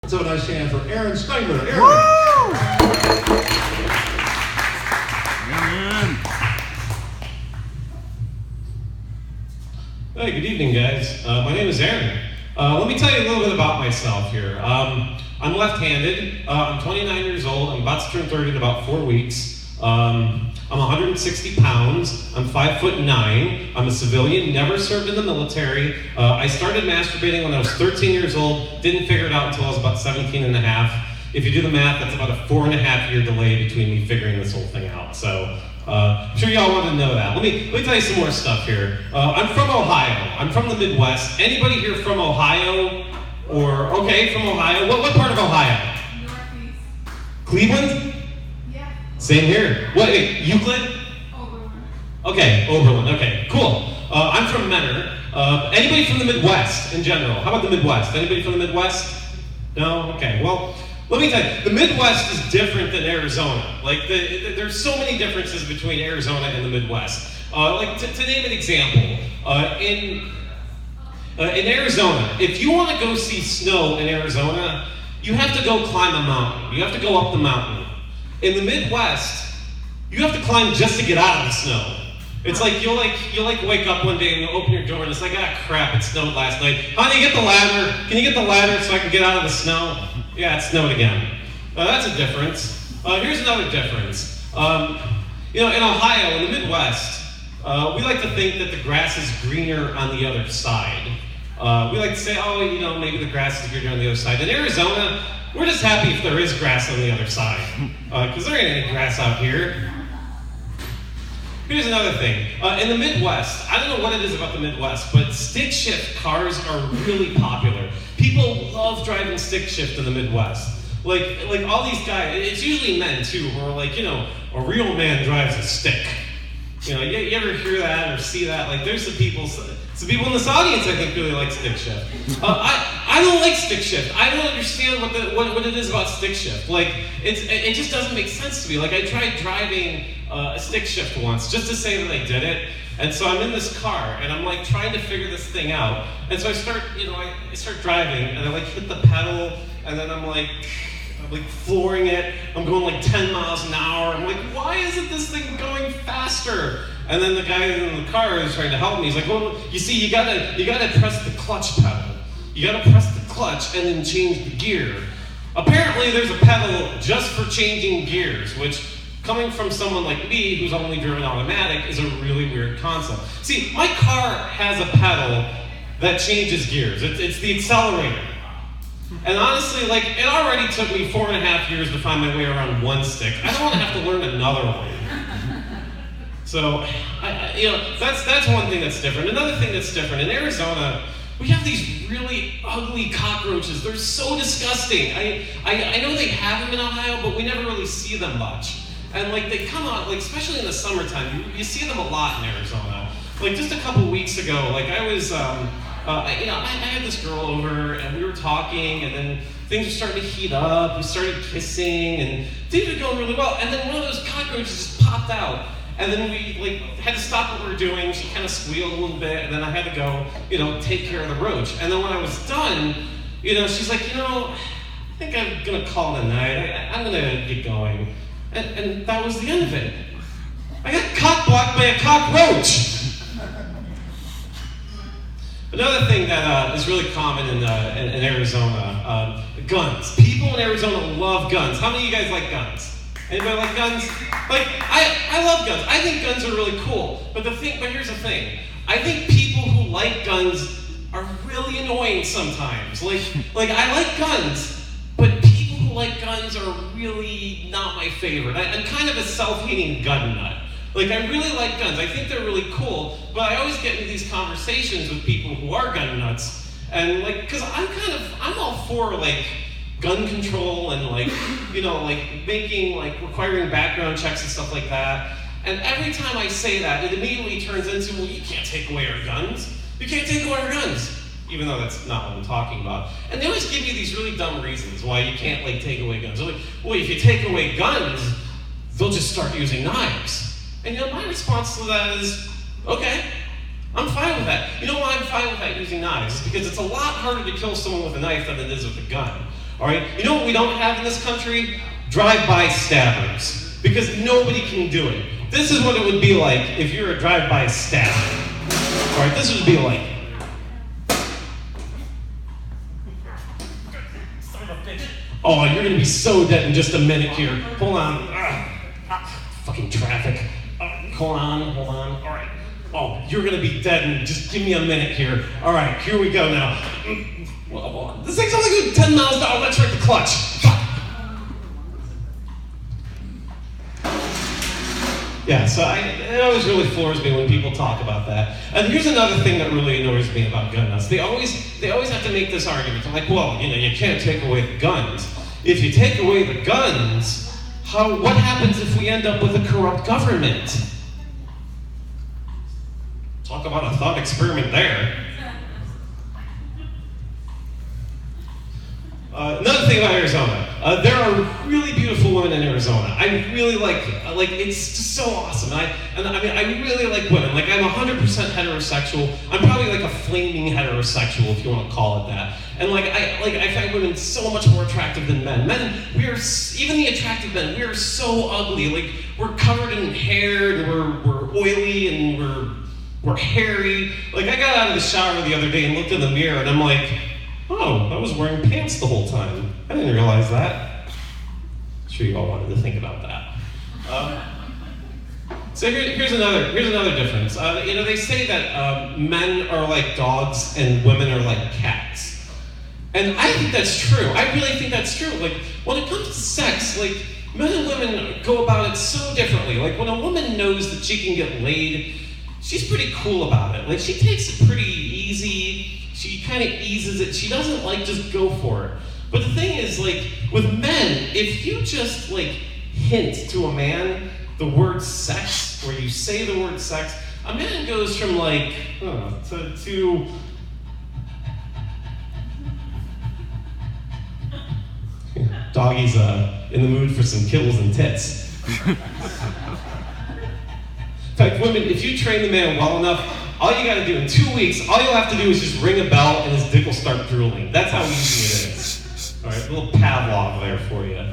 So a nice hand for Aaron Steinler. Aaron. Hey, good evening, guys. My name is Aaron. Let me tell you a little bit about myself here. I'm left-handed. I'm 29 years old. I'm about to turn 30 in about 4 weeks. I'm 160 pounds. I'm 5'9". I'm a civilian, never served in the military. I started masturbating when I was 13 years old. Didn't figure it out until I was about 17 and a half. If you do the math, that's about a 4.5-year delay between me figuring this whole thing out. So I'm sure y'all want to know that. Let me tell you some more stuff here. I'm from Ohio. I'm from the Midwest. Anybody here from Ohio? Or, okay, from Ohio. What part of Ohio? Northeast. Cleveland? Yeah. Same here. What, Euclid? Oberlin. Okay, Oberlin. Okay, cool. I'm from Menor. Anybody from the Midwest in general? How about the Midwest? Anybody from the Midwest? No? Okay, well, let me tell you, the Midwest is different than Arizona. Like, there's so many differences between Arizona and the Midwest. To name an example, in Arizona, if you want to go see snow in Arizona, you have to go climb a mountain. You have to go up the mountain. In the Midwest, you have to climb just to get out of the snow. It's like you'll wake up one day and you'll open your door and it's like, ah, crap, it snowed last night. Honey, get the ladder. Can you get the ladder so I can get out of the snow? Yeah, it snowed again. That's a difference. Here's another difference. In Ohio, in the Midwest, we like to think that the grass is greener on the other side. We like to say, oh, maybe the grass is greener on the other side. In Arizona, we're just happy if there is grass on the other side, because there ain't any grass out here. Here's another thing. In the Midwest, I don't know what it is about the Midwest, but stick shift cars are really popular. People love driving stick shift in the Midwest. Like all these guys, it's usually men too, who are like, a real man drives a stick. You ever hear that or see that? Like, there's some people in this audience I think really like stick shift. I don't like stick shift. I don't understand what it is about stick shift. Like, it just doesn't make sense to me. Like, I tried driving a stick shift once just to say that I did it. And so I'm in this car and I'm like trying to figure this thing out. And so I start driving and I hit the pedal and then I'm flooring it. I'm going like 10 miles an hour. I'm like, why isn't this thing going faster? And then the guy in the car is trying to help me. He's like, well, you see, you gotta press the clutch pedal. You gotta press the clutch and then change the gear. Apparently there's a pedal just for changing gears, which coming from someone like me who's only driven automatic is a really weird concept. See, my car has a pedal that changes gears. It's the accelerator. And honestly, it already took me 4.5 years to find my way around one stick. I don't want to have to learn another one. So, that's one thing that's different. Another thing that's different, in Arizona, we have these really ugly cockroaches. They're so disgusting. I know they have them in Ohio, but we never really see them much. And they come out, especially in the summertime, you see them a lot in Arizona. Just a couple weeks ago, I was, I had this girl over and we were talking and then things were starting to heat up. We started kissing and things were going really well. And then one of those cockroaches just popped out. And then we had to stop what we were doing. She kind of squealed a little bit and then I had to go, take care of the roach. And then when I was done, she's like, I think I'm gonna call it a night. I'm gonna get going. And that was the end of it. I got cock-blocked by a cockroach. Another thing that is really common in Arizona, guns. People in Arizona love guns. How many of you guys like guns? Anybody like guns? I love guns. I think guns are really cool. But here's the thing. I think people who like guns are really annoying sometimes. I like guns, but people who like guns are really not my favorite. I'm kind of a self-hating gun nut. I really like guns. I think they're really cool, but I always get into these conversations with people who are gun nuts, and because I'm all for gun control and requiring background checks and stuff like that. And every time I say that, it immediately turns into, well, you can't take away our guns. You can't take away our guns. Even though that's not what I'm talking about. And they always give you these really dumb reasons why you can't take away guns. They're like, well, if you take away guns, they'll just start using knives. And my response to that is, okay, I'm fine with that. You know why I'm fine with that using knives? It's because it's a lot harder to kill someone with a knife than it is with a gun. All right? You know what we don't have in this country? Drive-by stabbers. Because nobody can do it. This is what it would be like if you're a drive-by stabber. All right, this would be like. Son of a bitch. Oh, you're gonna be so dead in just a minute here. Hold on. Fucking traffic. Hold on. All right. Oh, you're gonna be dead in just give me a minute here. All right, here we go now. Well, this thing's only going 10 miles an hour. Let's hit the clutch. Fuck. Yeah, so it always really floors me when people talk about that. And here's another thing that really annoys me about gun nuts. They always have to make this argument. They're like, well, you can't take away the guns. If you take away the guns, what happens if we end up with a corrupt government? Talk about a thought experiment there. Another thing about Arizona, there are really beautiful women in Arizona. I really like it's just so awesome. I really like women. Like I'm 100% heterosexual. I'm probably like a flaming heterosexual if you want to call it that. And I find women so much more attractive than men. Even the attractive men, we are so ugly. Like we're covered in hair, and we're oily, and we're hairy. Like I got out of the shower the other day and looked in the mirror, and I'm like, oh, I was wearing pants the whole time. I didn't realize that. I'm sure you all wanted to think about that. So here's another difference. They say that men are like dogs and women are like cats. And I think that's true. I really think that's true. Like when it comes to sex, like men and women go about it so differently. Like when a woman knows that she can get laid, she's pretty cool about it. Like she takes it pretty easy. She kind of eases it. She doesn't just go for it. But the thing is, like, with men, if you just, hint to a man the word sex, or you say the word sex, a man goes from, to Doggy's in the mood for some kills and tits. In fact, women, if you train the man well enough, all you gotta do in 2 weeks, all you'll have to do is just ring a bell and his dick will start drooling. That's how easy it is. All right, a little Pavlov there for you,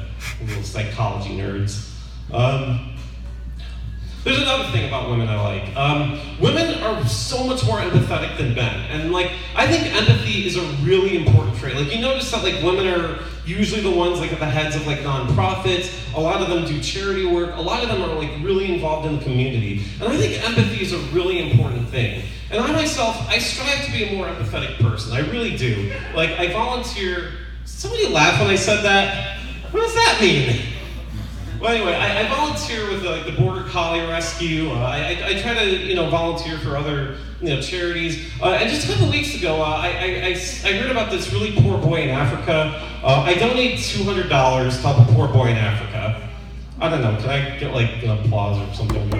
little psychology nerds. There's another thing about women I like. Women are so much more empathetic than men. And I think empathy is a really important trait. You notice that women are usually the ones at the heads of nonprofits. A lot of them do charity work. A lot of them are really involved in the community. And I think empathy is a really important thing. And I myself, I strive to be a more empathetic person. I really do. I volunteer. Somebody laugh when I said that? What does that mean? Well, anyway, I volunteer with the Border Collie Rescue. I try to, volunteer for other, charities. And just a couple weeks ago, I heard about this really poor boy in Africa. I donate $200 to help a poor boy in Africa. I don't know. Can I get an applause or something?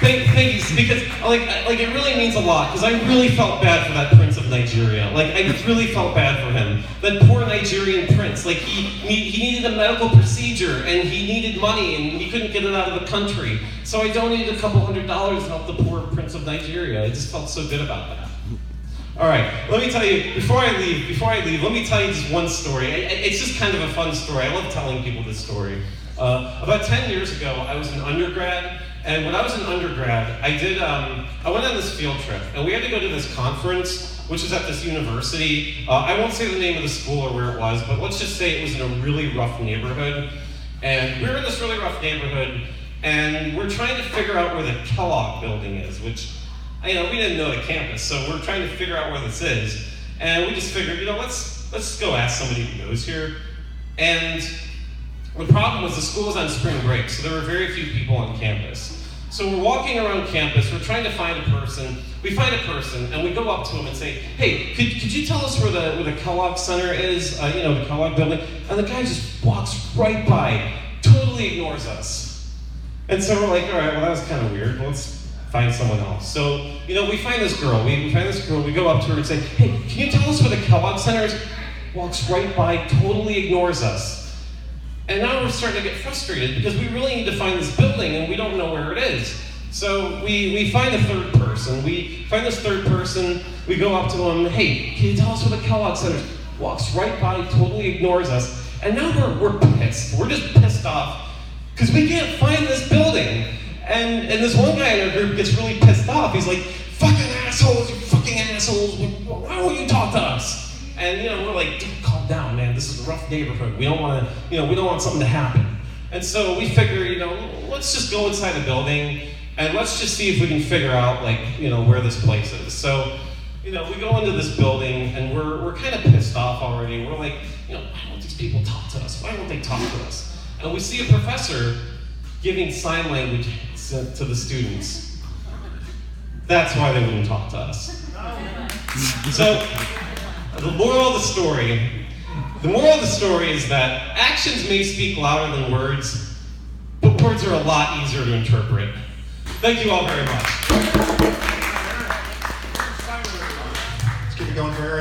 Thank you, because it really means a lot. Because I really felt bad for that prince of Nigeria. I really felt bad for him. That poor Nigerian prince. He needed a medical procedure and he needed money and he couldn't get it out of the country. So I donated a couple $100 to help the poor prince of Nigeria. I just felt so good about that. All right, let me tell you, before I leave, let me tell you just one story. It's just kind of a fun story. I love telling people this story. About 10 years ago, I was an undergrad. And when I was an undergrad, I went on this field trip, and we had to go to this conference, which is at this university. I won't say the name of the school or where it was, but let's just say it was in a really rough neighborhood. And we were in this really rough neighborhood, and we're trying to figure out where the Kellogg building is, which, we didn't know the campus, so we're trying to figure out where this is. And we just figured, let's go ask somebody who knows here. And the problem was the school was on spring break, so there were very few people on campus. So we're walking around campus, we're trying to find a person. We find a person, and we go up to him and say, hey, could you tell us where the Kellogg Center is, the Kellogg building? And the guy just walks right by, totally ignores us. And so we're like, all right, well, that was kind of weird. Let's find someone else. So, we find this girl. We find this girl, we go up to her and say, hey, can you tell us where the Kellogg Center is? Walks right by, totally ignores us. And now we're starting to get frustrated because we really need to find this building and we don't know where it is. So we find a third person. We find this third person. We go up to him. Hey, can you tell us where the Kellogg Center is? walks right by, totally ignores us, and now we're pissed. We're just pissed off because we can't find this building. And this one guy in our group gets really pissed off. He's like, fucking assholes, you fucking assholes, why won't you talk to us? And we're like, dude, calm down, man. This is a rough neighborhood. We don't want to, we don't want something to happen. And so we figure, let's just go inside the building and let's just see if we can figure out, where this place is. So, we go into this building and we're kind of pissed off already. We're like, why won't these people talk to us? Why won't they talk to us? And we see a professor giving sign language to the students. That's why they wouldn't talk to us. So, the moral of the story is that actions may speak louder than words, but words are a lot easier to interpret. Thank you all very much. Let's keep it going for Aaron.